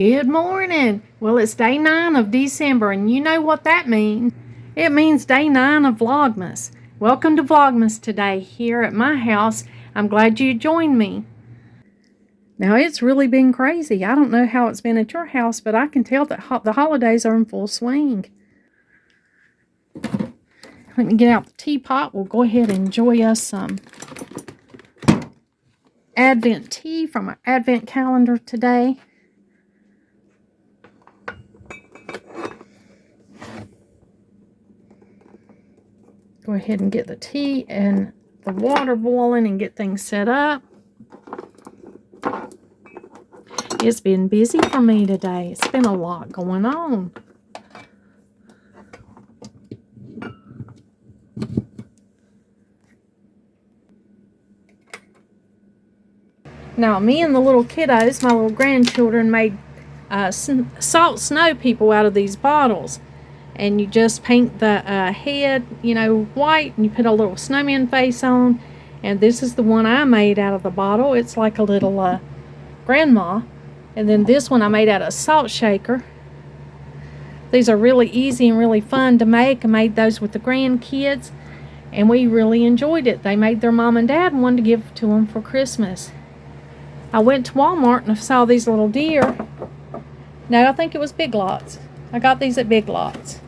Good morning. Well, it's day 9 of December, and you know what that means. It means day 9 of Vlogmas. Welcome to Vlogmas today here at my house. I'm glad you joined me. Now, it's really been crazy. I don't know how it's been at your house, but I can tell that the holidays are in full swing. Let me get out the teapot. We'll go ahead and enjoy us some Advent tea from our Advent calendar today. Go ahead and get the tea and the water boiling and get things set up. It's been busy for me today. It's been a lot going on. Now, me and the little kiddos, my little grandchildren, made salt snow people out of these bottles. And you just paint the head, white, and you put a little snowman face on. And this is the one I made out of the bottle. It's like a little grandma. And then this one I made out of salt shaker. These are really easy and really fun to make. I made those with the grandkids, and we really enjoyed it. They made their mom and dad and wanted to give to them for Christmas. I went to Walmart and I saw these little deer. No, I think it was Big Lots. I got these at Big Lots.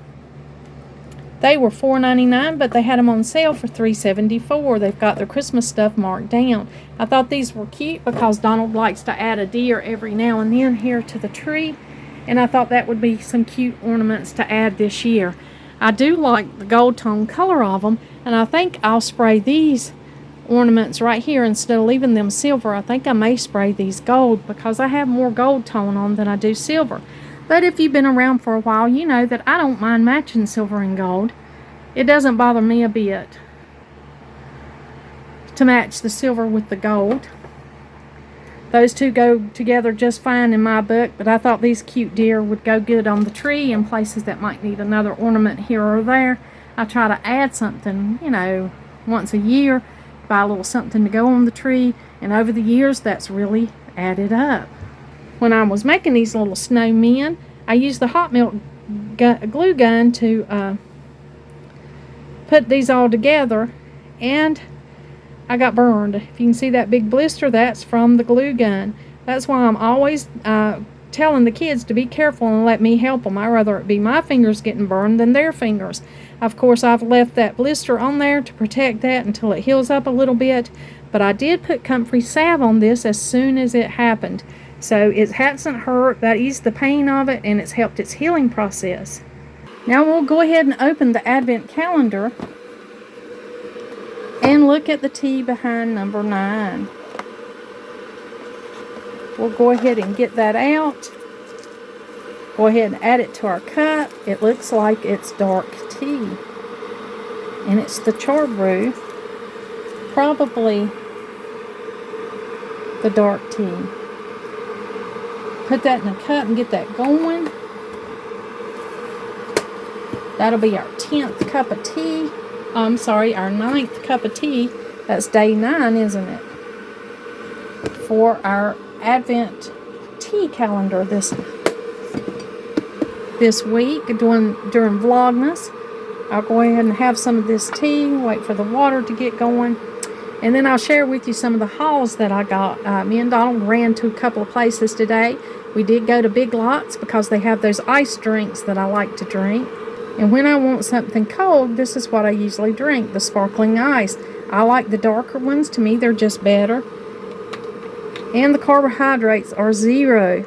They were $4.99, but they had them on sale for $3.74. They've got their Christmas stuff marked down. I thought these were cute because Donald likes to add a deer every now and then here to the tree. And I thought that would be some cute ornaments to add this year. I do like the gold tone color of them, and I think I'll spray these ornaments right here instead of leaving them silver. I think I may spray these gold because I have more gold tone on than I do silver. But if you've been around for a while, you know that I don't mind matching silver and gold. It doesn't bother me a bit to match the silver with the gold. Those two go together just fine in my book, but I thought these cute deer would go good on the tree in places that might need another ornament here or there. I try to add something, once a year, buy a little something to go on the tree, and over the years that's really added up. When I was making these little snowmen, I used the hot melt glue gun to put these all together, and I got burned. If you can see that big blister, that's from the glue gun. That's why I'm always telling the kids to be careful and let me help them. I'd rather it be my fingers getting burned than their fingers. Of course, I've left that blister on there to protect that until it heals up a little bit, but I did put comfrey salve on this as soon as it happened. So it hasn't hurt. That eased the pain of it, and it's helped its healing process. Now we'll go ahead and open the Advent calendar and look at the tea behind number 9. We'll go ahead and get that out. Go ahead and add it to our cup. It looks like it's dark tea. And it's the char brew. Probably the dark tea. Put that in a cup and get that going. That'll be our 10th cup of tea. I'm sorry, our 9th cup of tea. That's day 9, isn't it? For our Advent tea calendar this week during Vlogmas. I'll go ahead and have some of this tea, wait for the water to get going, and then I'll share with you some of the hauls that I got. Me and Donald ran to a couple of places today. We did go to Big Lots because they have those ice drinks that I like to drink. And when I want something cold, this is what I usually drink, the sparkling ice. I like the darker ones. To me, they're just better. And the carbohydrates are 0.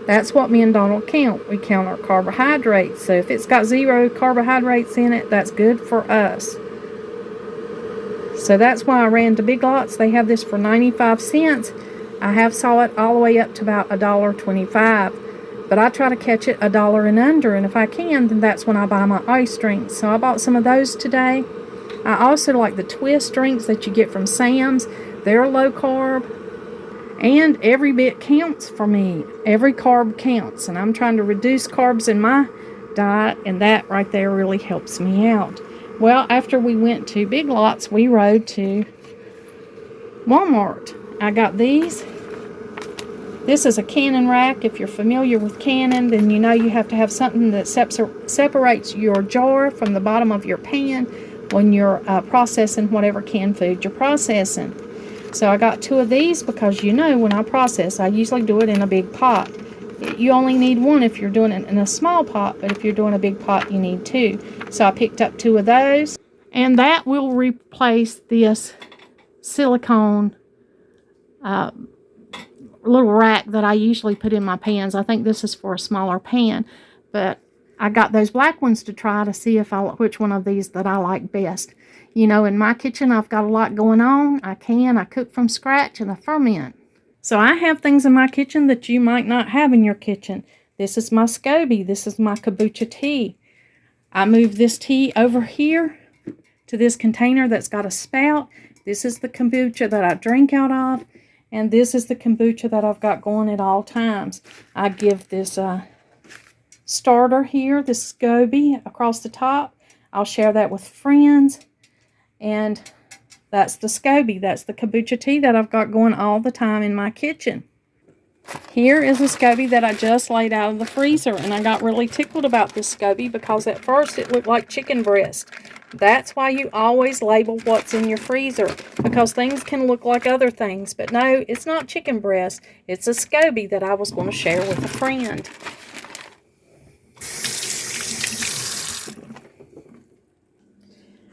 That's what me and Donald count. We count our carbohydrates. So if it's got 0 carbohydrates in it, that's good for us. So that's why I ran to Big Lots. They have this for 95 cents. I have saw it all the way up to about $1.25. But I try to catch it $1 and under, and if I can, then that's when I buy my ice drinks. So I bought some of those today. I also like the twist drinks that you get from Sam's. They're low carb, and every bit counts for me. Every carb counts, and I'm trying to reduce carbs in my diet, and that right there really helps me out. Well, after we went to Big Lots, we rode to Walmart. I got these This is a cannon rack. If you're familiar with cannon, then you know you have to have something that separates your jar from the bottom of your pan when you're processing whatever canned food you're processing. So I got 2 of these because you know when I process, I usually do it in a big pot. You only need 1 if you're doing it in a small pot, but if you're doing a big pot, you need 2. So I picked up 2 of those, and that will replace this silicone little rack that I usually put in my pans. I think this is for a smaller pan, but I got those black ones to try to see which one of these that I like best. You know, in my kitchen, I've got a lot going on. I cook from scratch and I ferment. So I have things in my kitchen that you might not have in your kitchen. This is my SCOBY. This is my kombucha tea. I moved this tea over here to this container that's got a spout. This is the kombucha that I drink out of. And this is the kombucha that I've got going at all times. I give this starter here, this SCOBY, across the top. I'll share that with friends. And that's the SCOBY. That's the kombucha tea that I've got going all the time in my kitchen. Here is a SCOBY that I just laid out of the freezer. And I got really tickled about this SCOBY because at first it looked like chicken breast. That's why you always label what's in your freezer, because things can look like other things. But no, it's not chicken breast. It's a SCOBY that I was going to share with a friend.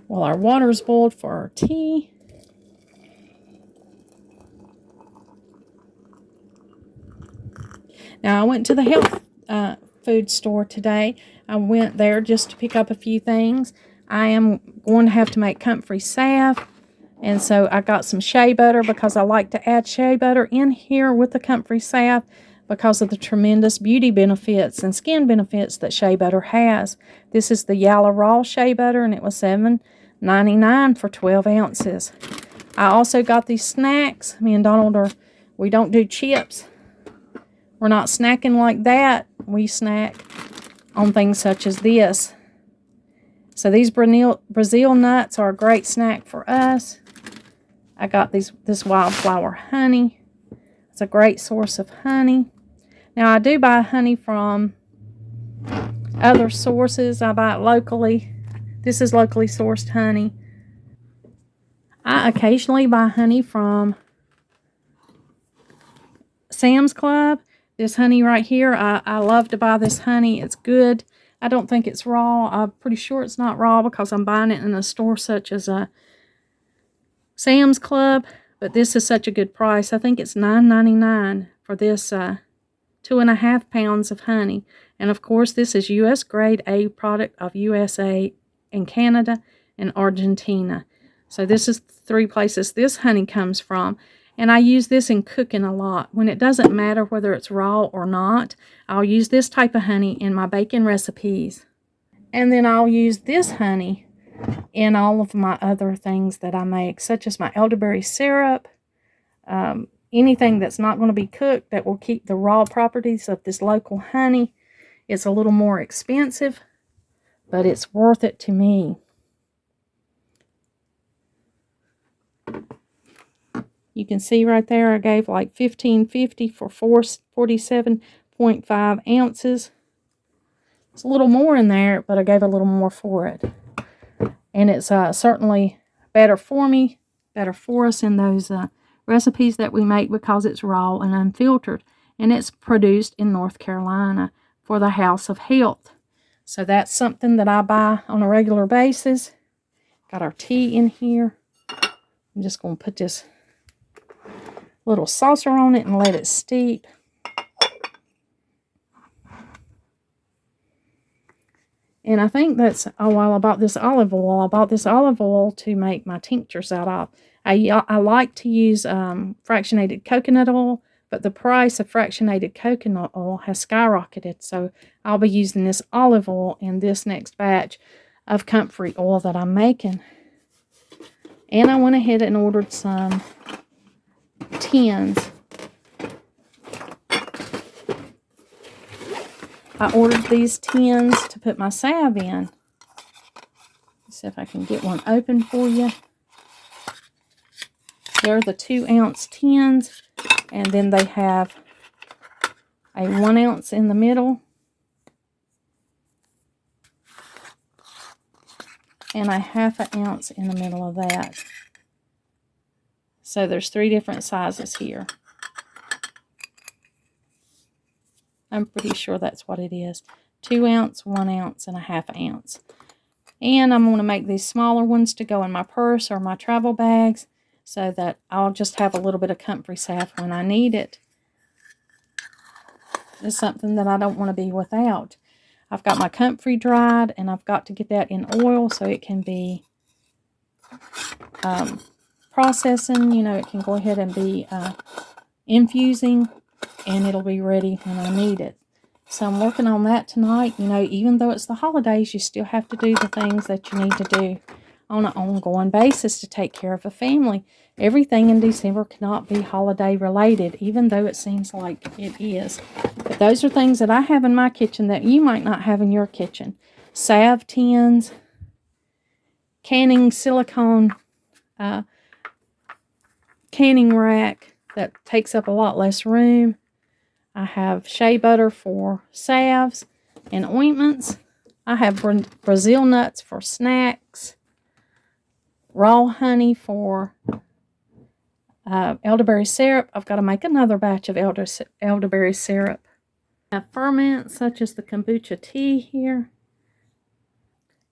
Well, our water's boiled for our tea. Now, I went to the health food store today. I went there just to pick up a few things. I am going to have to make comfrey salve, and so I got some shea butter because I like to add shea butter in here with the comfrey salve because of the tremendous beauty benefits and skin benefits that shea butter has. This is the Yalla Raw shea butter, and it was $7.99 for 12 ounces. I also got these snacks. Me and Donald we don't do chips. We're not snacking like that. We snack on things such as this. So these Brazil nuts are a great snack for us. I got this wildflower honey. It's a great source of honey. Now I do buy honey from other sources. I buy it locally. This is locally sourced honey. I occasionally buy honey from Sam's Club. This honey right here, I love to buy this honey. It's good. I don't think it's raw. I'm pretty sure it's not raw because I'm buying it in a store such as Sam's Club. But this is such a good price. I think it's $9.99 for this 2.5 pounds of honey. And of course, this is U.S. grade A product of USA and Canada and Argentina. So this is 3 places this honey comes from. And I use this in cooking a lot. When it doesn't matter whether it's raw or not, I'll use this type of honey in my bacon recipes. And then I'll use this honey in all of my other things that I make, such as my elderberry syrup, anything that's not going to be cooked that will keep the raw properties of this local honey. It's a little more expensive, but it's worth it to me. You can see right there I gave like $15.50 for 47.5 ounces. It's a little more in there, but I gave a little more for it. And it's certainly better for me, better for us in those recipes that we make because it's raw and unfiltered. And it's produced in North Carolina for the House of Health. So that's something that I buy on a regular basis. Got our tea in here. I'm just going to put this little saucer on it and let it steep. And I think that's, while I bought this olive oil, I bought this olive oil to make my tinctures out of. I like to use fractionated coconut oil, but the price of fractionated coconut oil has skyrocketed. So I'll be using this olive oil in this next batch of comfrey oil that I'm making. And I went ahead and ordered some tins. I ordered these tins to put my salve in. Let's see if I can get one open for you. They're the 2-ounce tins, and then they have a 1 ounce in the middle, and a 1/2 ounce in the middle of that. So there's 3 different sizes here. I'm pretty sure that's what it is. 2 ounce, 1 ounce, and a 1/2 ounce. And I'm going to make these smaller ones to go in my purse or my travel bags so that I'll just have a little bit of comfrey salve when I need it. It's something that I don't want to be without. I've got my comfrey dried, and I've got to get that in oil so it can be processing. You know, it can go ahead and be infusing, and it'll be ready when I need it. So I'm working on that tonight. You know, even though it's the holidays, you still have to do the things that you need to do on an ongoing basis to take care of a family. Everything in December cannot be holiday related, even though it seems like it is. But those are things that I have in my kitchen that you might not have in your kitchen. Salve tins, canning silicone canning rack that takes up a lot less room. I have shea butter for salves and ointments. I have Brazil nuts for snacks. Raw honey for elderberry syrup. I've got to make another batch of elderberry syrup. I have ferments such as the kombucha tea here.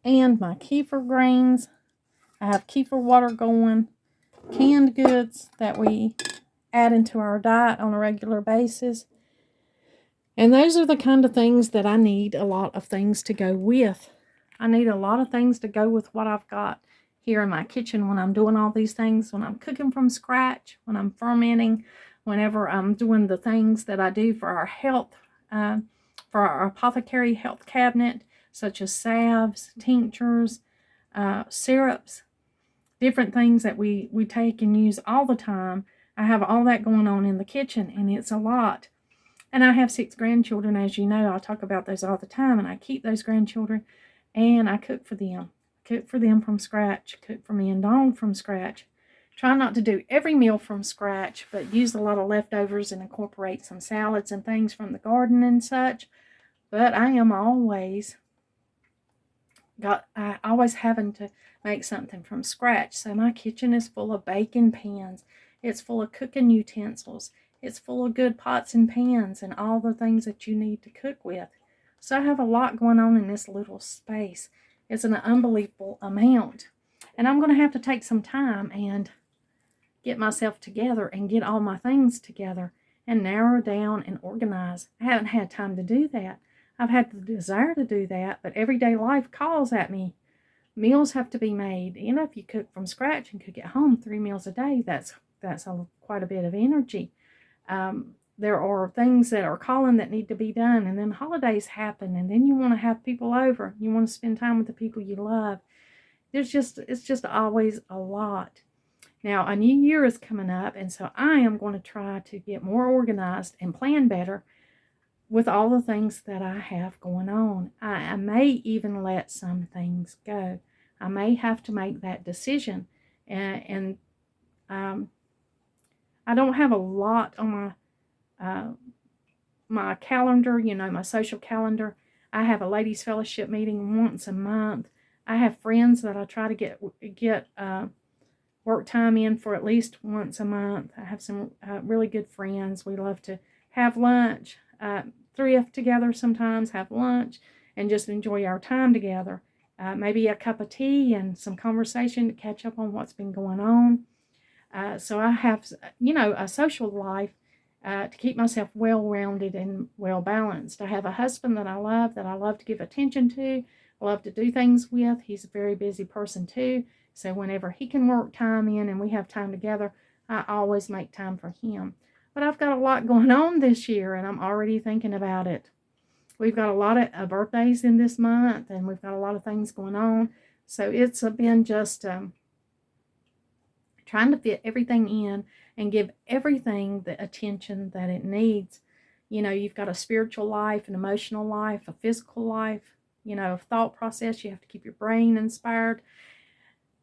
And my kefir grains. I have kefir water going. Canned goods that we add into our diet on a regular basis. And those are the kind of things that I need a lot of things to go with. I need a lot of things to go with what I've got here in my kitchen when I'm doing all these things, when I'm cooking from scratch, when I'm fermenting, whenever I'm doing the things that I do for our health, for our apothecary health cabinet, such as salves, tinctures, syrups, different things that we take and use all the time. I have all that going on in the kitchen, and it's a lot. And I have 6 grandchildren, as you know. I talk about those all the time, and I keep those grandchildren, and I cook for them. Cook for them from scratch. Cook for me and Donald from scratch. Try not to do every meal from scratch, but use a lot of leftovers and incorporate some salads and things from the garden and such. But I am always having to make something from scratch. So my kitchen is full of baking pans. It's full of cooking utensils. It's full of good pots and pans and all the things that you need to cook with. So I have a lot going on in this little space. It's an unbelievable amount. And I'm going to have to take some time and get myself together and get all my things together and narrow down and organize. I haven't had time to do that. I've had the desire to do that, but everyday life calls at me. Meals have to be made. You know, if you cook from scratch and cook at home 3 meals a day, that's quite a bit of energy. There are things that are calling that need to be done, and then holidays happen, and then you want to have people over. You want to spend time with the people you love. It's just always a lot. Now, a new year is coming up, and so I am going to try to get more organized and plan better with all the things that I have going on. I may even let some things go. I may have to make that decision, and I don't have a lot on my calendar, you know, my social calendar. I have a ladies' fellowship meeting once a month. I have friends that I try to get work time in for at least once a month. I have some really good friends. We love to have lunch, thrift together sometimes, have lunch, and just enjoy our time together. Maybe a cup of tea and some conversation to catch up on what's been going on. So I have, you know, a social life to keep myself well-rounded and well-balanced. I have a husband that I love to give attention to, I love to do things with. He's a very busy person too, so whenever he can work time in and we have time together, I always make time for him. But I've got a lot going on this year, and I'm already thinking about it. We've got a lot of birthdays in this month, and we've got a lot of things going on, so it's been just trying to fit everything in and give everything the attention that it needs. You know, you've got a spiritual life, an emotional life, a physical life, you know, a thought process. You have to keep your brain inspired,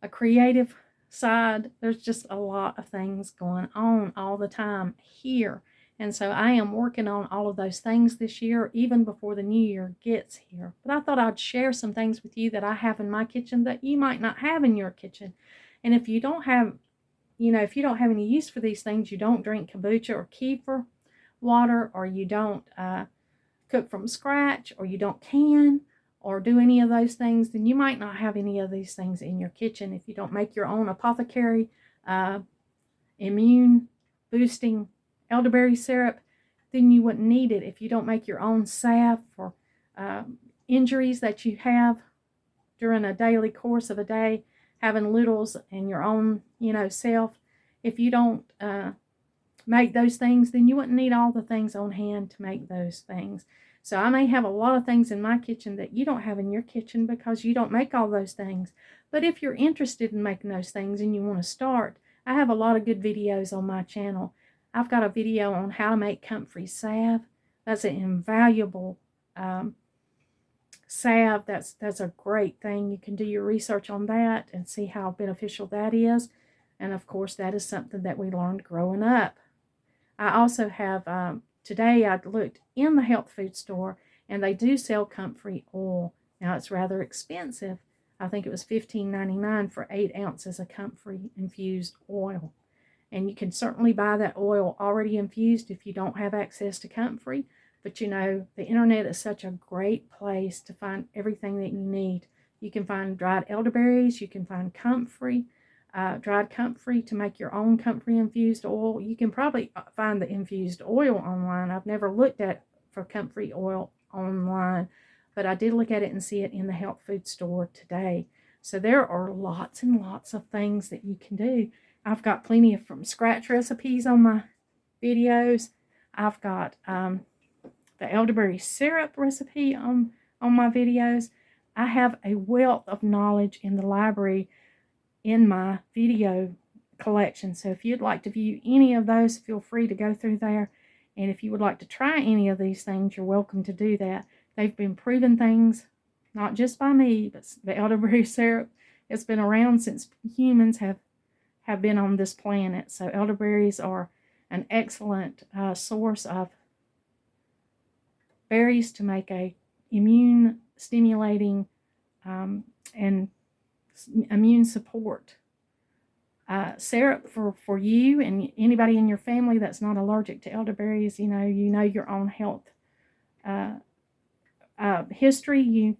a creative side. There's just a lot of things going on all the time here. And so I am working on all of those things this year, even before the new year gets here. But I thought I'd share some things with you that I have in my kitchen that you might not have in your kitchen. And if you don't have, if you don't have any use for these things, you don't drink kombucha or kefir water, or you don't cook from scratch, or you don't can or do any of those things, then you might not have any of these things in your kitchen. If you don't make your own apothecary immune boosting elderberry syrup, then you wouldn't need it. If you don't make your own salve for injuries that you have during a daily course of a day, having littles and your own, self, if you don't make those things, then you wouldn't need all the things on hand to make those things. So I may have a lot of things in my kitchen that you don't have in your kitchen because you don't make all those things. But if you're interested in making those things and you want to start, I have a lot of good videos on my channel. I've got a video on how to make comfrey salve. That's an invaluable salve. That's a great thing. You can do your research on that and see how beneficial that is. And of course, that is something that we learned growing up. I also have, today I looked in the health food store, and they do sell comfrey oil. Now, it's rather expensive. I think it was $15.99 for 8 ounces of comfrey infused oil. And you can certainly buy that oil already infused if you don't have access to comfrey. But the internet is such a great place to find everything that you need. You can find dried elderberries, you can find comfrey, dried comfrey to make your own comfrey infused oil. You can probably find the infused oil online. I've never looked for comfrey oil online, but I did look at it and see it in the health food store today. So there are lots and lots of things that you can do. I've got plenty of from scratch recipes on my videos. I've got the elderberry syrup recipe on my videos. I have a wealth of knowledge in the library in my video collection. So if you'd like to view any of those, feel free to go through there. And if you would like to try any of these things, you're welcome to do that. They've been proven things, not just by me, but the elderberry syrup has been around since humans have been on this planet. So elderberries are an excellent source of berries to make a immune stimulating and immune support syrup for you and anybody in your family that's not allergic to elderberries. You know your own health history. You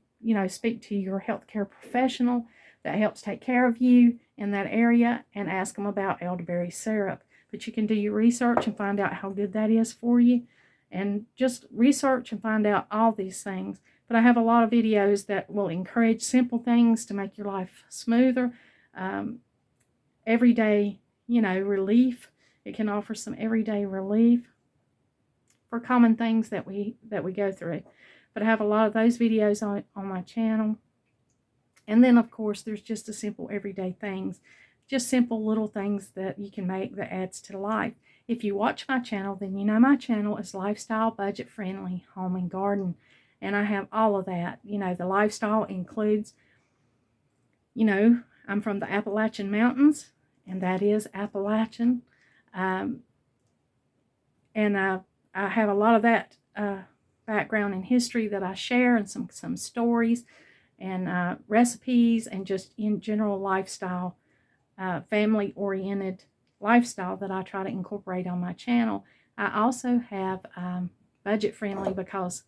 speak to your healthcare professional that helps take care of you in that area and ask them about elderberry syrup. But you can do your research and find out how good that is for you, and just research and find out all these things. But I have a lot of videos that will encourage simple things to make your life smoother. Everyday, relief. It can offer some everyday relief for common things that we go through. But I have a lot of those videos on my channel. And then, of course, there's just the simple everyday things. Just simple little things that you can make that adds to life. If you watch my channel, then you know my channel is lifestyle, budget-friendly, home and garden. And I have all of that. The lifestyle includes, I'm from the Appalachian Mountains, and that is Appalachian. And I have a lot of that background and history that I share, and some stories and recipes, and just in general lifestyle, family-oriented lifestyle that I try to incorporate on my channel. I also have budget-friendly, because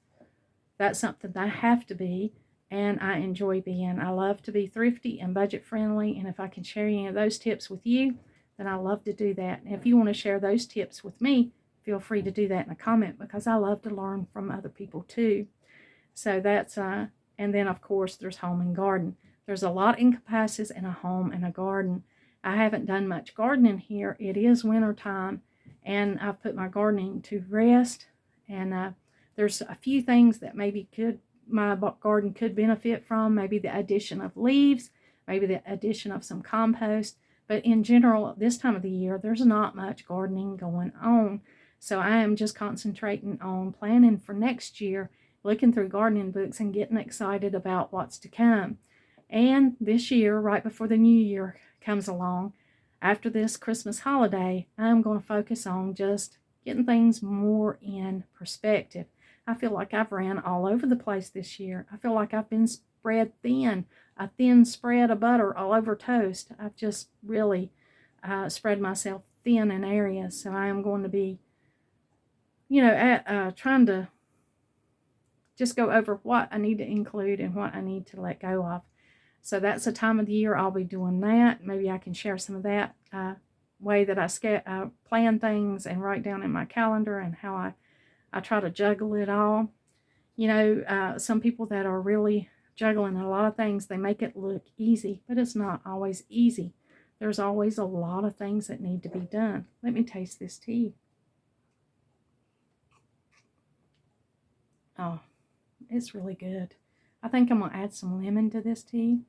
that's something that I have to be, and I enjoy being. I love to be thrifty and budget-friendly, and if I can share any of those tips with you, then I love to do that. And if you want to share those tips with me, feel free to do that in a comment, because I love to learn from other people too. So that's, and then of course there's home and garden. There's a lot encompasses in a home and a garden. I haven't done much gardening here. It is winter time, and I've put my gardening to rest, and there's a few things that maybe my garden could benefit from. Maybe the addition of leaves, maybe the addition of some compost. But in general, at this time of the year, there's not much gardening going on. So I am just concentrating on planning for next year, looking through gardening books and getting excited about what's to come. And this year, right before the new year comes along, after this Christmas holiday, I'm going to focus on just getting things more in perspective. I feel like I've ran all over the place this year. I feel like I've been spread thin, a thin spread of butter all over toast. I've just really spread myself thin in areas. So I am going to be, trying to just go over what I need to include and what I need to let go of. So that's the time of the year I'll be doing that. Maybe I can share some of that way that I plan things and write down in my calendar, and how I try to juggle it all. Some people that are really juggling a lot of things, they make it look easy, but it's not always easy. There's always a lot of things that need to be done. Let me taste this tea. Oh, it's really good. I think I'm going to add some lemon to this tea.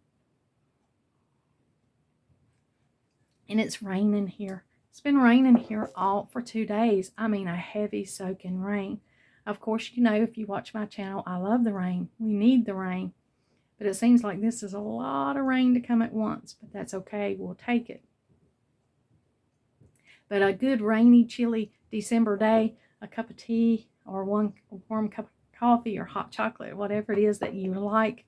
And it's raining here. It's been raining here all for 2 days. I mean, a heavy soaking rain. Of course, if you watch my channel, I love the rain. We need the rain. But it seems like this is a lot of rain to come at once. But that's okay. We'll take it. But a good rainy, chilly December day, a cup of tea or one warm cup of coffee or hot chocolate, whatever it is that you like.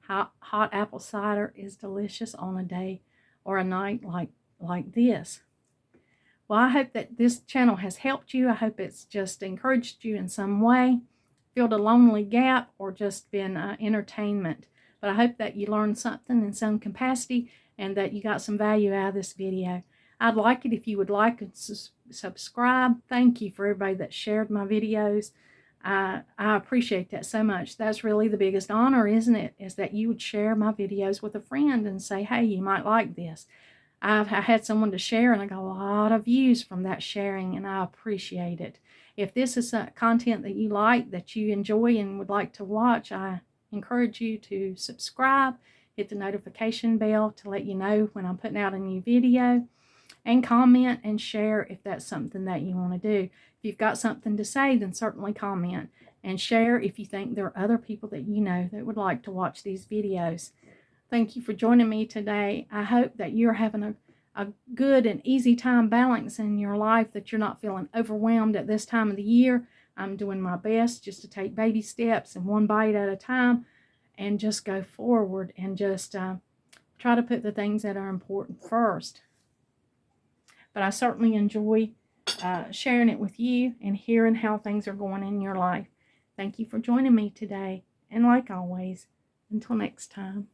Hot apple cider is delicious on a day or a night like this. Well, I hope that this channel has helped you. I hope it's just encouraged you in some way, filled a lonely gap, or just been entertainment. But I hope that you learned something in some capacity and that you got some value out of this video. I'd like it if you would like and subscribe. Thank you for everybody that shared my videos. I appreciate that so much. That's really the biggest honor, isn't it? Is that you would share my videos with a friend and say, hey, you might like this. I had someone to share, and I got a lot of views from that sharing, and I appreciate it. If this is content that you like, that you enjoy and would like to watch, I encourage you to subscribe, hit the notification bell to let you know when I'm putting out a new video, and comment and share if that's something that you want to do. If you've got something to say, then certainly comment and share if you think there are other people that you know that would like to watch these videos. Thank you for joining me today. I hope that you're having a good and easy time balancing your life, that you're not feeling overwhelmed at this time of the year. I'm doing my best just to take baby steps and one bite at a time and just go forward and just try to put the things that are important first. But I certainly enjoy sharing it with you and hearing how things are going in your life. Thank you for joining me today. And like always, until next time.